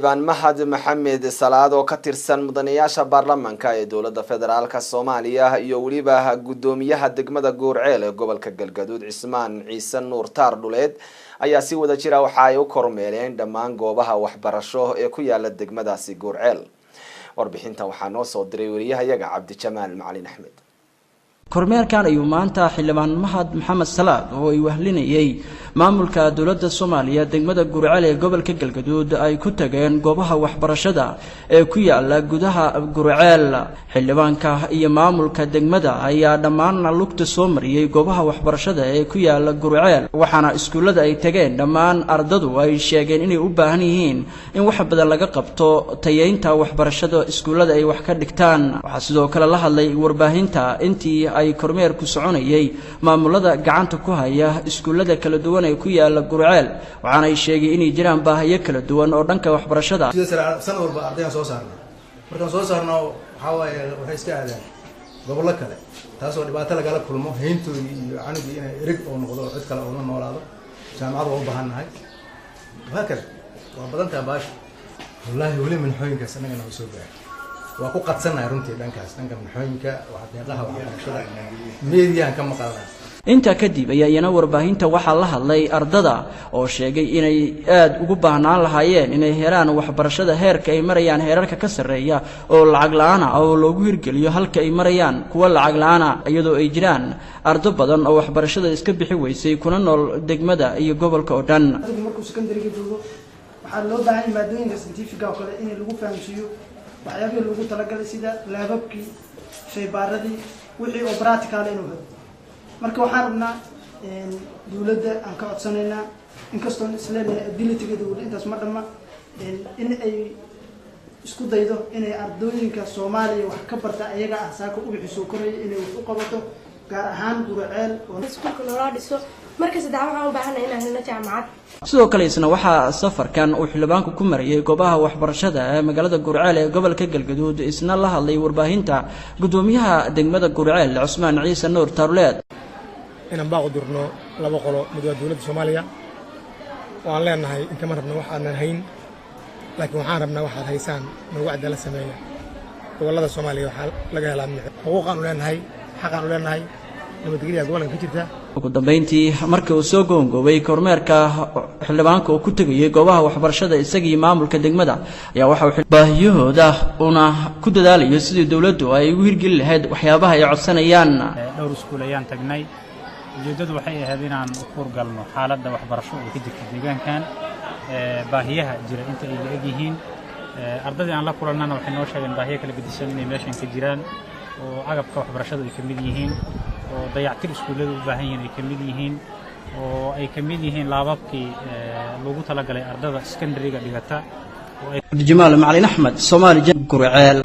xildhibaan Mahad Maxamed Salaad oo ka tirsan mudanayaasha baarlamaanka ee dowladda federaalka Soomaaliya iyo waliba gudoomiyaha degmada Goorceel ee gobolka Galgaduud Cismaan Ciise Nuur Taardhuleed ayaa si wada jira waxa ay u kormeereen dhammaan goobaha waxbarasho ee ku yaala degmadaasi Goorceel. Warbixinta waxaa noo soo diray wariyahayaga Cabdi Jamaal Macalin Axmed. kormeerkan ayuu maanta xildhibaan Mahad Maxamed Salaad oo ay wahlinayay maamulka dowladda Soomaaliya degmada Goorceel ee gobolka Galgaduud ay ku tageen goobaha waxbarashada ee ku yaala gudaha Goorceel. xildhibaanka iyo maamulka degmada ayaa dhammaan lugta soo mariyay goobaha waxbarashada ee ku yaala Goorceel, waxaana iskuulada ay tageen dhammaan ardadu ay sheegeen inay u baahan yihiin in wax badan laga qabto tayeynta waxbarashada iskuulada ay wax ka dhigtaan. Waxa sidoo kale la hadlay warbaahinta intii ay kormeer ku soconayay maamulada gacanta ku haya iskuulada kala duwan ee ku yaala Goorceel, waxaana ay sheegay inay jiraan baahiyo kala duwan oo dhanka waxbarashada. San walba ardayda soo saarnaa markaan soo saarno waxa waaye waxay iska aadaan gobollo kale taasoo dhibaato laga kulmo heyntoodii iyo canugii inay erig oo noqdo cid kale oo noolaado jaamacad oo u baahannahay hakad waa badan tahay baash wallahi wali min xooyinkaas anaga noo soo gaaray waa ku qadsanahay runtii dhankaas dhanka maxooyinka waxa deeqaha waxbarashada meediyan ka maqalnaa. inta kadib ayaa iyana warbaahinta waxaa la hadlay ardada oo sheegay inay aad ugu baahnaan lahaayeen inay helaan waxbarashada heerka ay marayaan heerarka ka sarreeya oo lacag la'aan ah oo loogu hirgeliyo halka ay marayaan kuwa lacag la'aan ah, iyadoo ay jiraan ardo badan oo waxbarashada iska bixi weysay kuna nool degmada iyo gobolka oo dhan. markuu secondary-ga joogo waxaa loo baahan yahay maadooyinka scientific oo kale in lagu fahamsiiyo waxyaabihii lagu talagalay sida laababkii shaybaaradii wixii oo practical inuu helo. marka waxaan rabnaa dawladda aan ka codsanaynaa inkastoo isleenahay ability-ga dawladda intaas ma dhamma in ay isku daydo inay ardooyinka Soomaaliya wax ka barta ayaga ah saaka u bixiso koray inay wax u qabato gaar ahaan Goorceel oo iskuulka loo dhiso. marka saddex waxaan u baahanahay inaan helno jaamacad. sidoo kale isna waxaa safarkan uu xildhibaanku ku marayay goobaha waxbarashada ee magaalada Goorceel ee gobolka Galgaduud isna la hadlay warbaahinta gudoomiyaha degmada Goorceel Cismaan Ciise Nuur Taardhuleed inaan baaqo dirno laba qolo muddo dawladda Soomaaliya waan leenahay in kama rabno wax aan hayn laakiin waxaan rabnaa wax aad haysaan nagu cadaalad sameeya gobolada Soomaaliya waxa laga helaa xuquuqan u leenahay xaqan u leenahay nabadgelyada gobolka ka jirta. ugu dambeyntii markii uu soo goongoobay kormeerka xildhibaanka oo ku tagayay goobaha waxbarashada isagii maamulka degmada ayaa waxa baahiyahooda una ku dadaalayo sidii dawladdu ay ugu hirgelin lahayd waxyaabaha ay codsanayaan. dhowr iskuul ayaan tagnay ujeedadu waxay ahayd inaan u furgalno xaaladda waxbarasho ee ka jirta deegaankan baahiyaha jira inta ay la egyihiin ardadii aan la kulannana waxay noo sheegeen baahiyo kala gedisan inay meeshan ka jiraan oo agabka waxbarashadu ay ka mid yihiin oo dayactir iskuullada u baahan yihiin ay ka mid yihiin oo ay ka mid yihiin laababkii loogu talagalay ardada secondary-ga dhigata oo ay Jamaal Macalin Axmed Soomaali Goorceel.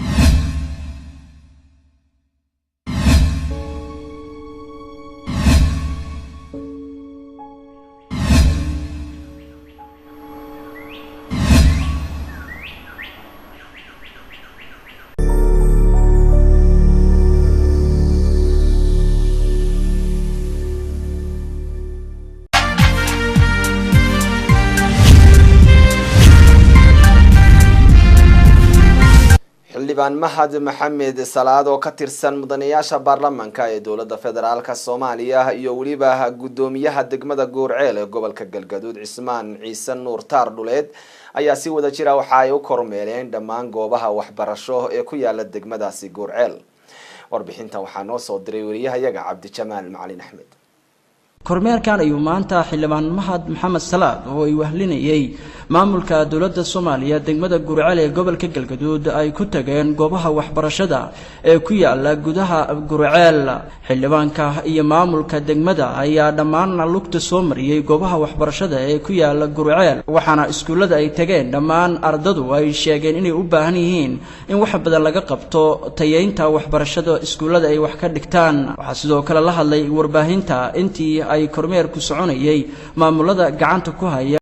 xildhibaan Mahad Maxamed Salaad oo ka tirsan mudanayaasha baarlamaanka ee dowladda federaalka Soomaaliya iyo waliba gudoomiyaha degmada Goorceel ee gobolka Galgaduud Cismaan Ciise Nuur Taardhuleed ayaa si wada jira waxa ay u kormeereen dhammaan goobaha waxbarasho ee ku yaala degmadaasi Goorceel. Warbixinta waxaa noo soo diray wariyahayaga Cabdi Jamaal Macalin Axmed. kormeerkan ayuu maanta xildhibaan Mahad Maxamed Salaad oo ay wahlinayay maamulka dowladda Soomaaliya degmada Goorceel ee gobolka Galgaduud ay ku tageen goobaha waxbarashada ee ku yaala gudaha Goorceel. xildhibaanka iyo maamulka degmada ayaa dhammaan lugta soo mariyay goobaha waxbarashada ee ku yaala Goorceel, waxaana iskuulada ay tageen dhammaan ardadu ay sheegeen inay u baahan yihiin in wax badan laga qabto tayeynta waxbarashada iskuulada ay wax ka dhigtaan. Waxa sidoo kale la hadlay warbaahinta intii ay kormeer ku soconayay maamulada gacanta ku haya